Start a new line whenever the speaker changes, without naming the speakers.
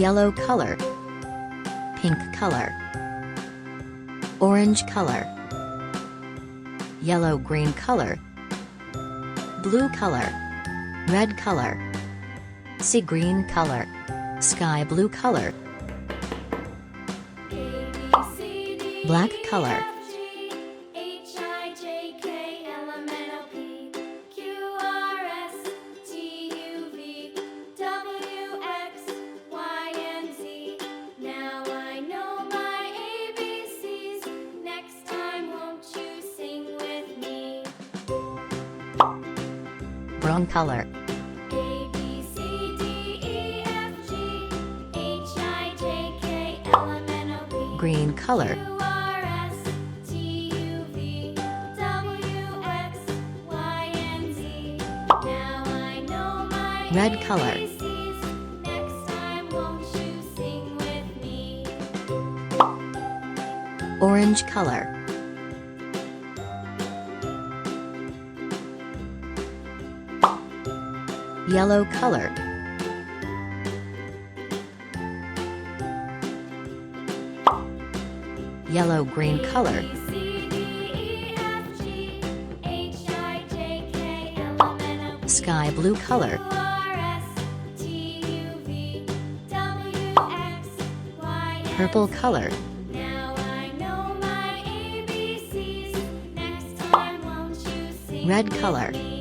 yellow color, pink color, orange color, yellow-green color, blue color, red color, sea green color, sky blue color, black color, brown color, green color, red color, orange color, yellow color, yellow-green color, sky blue color, purple color, red color.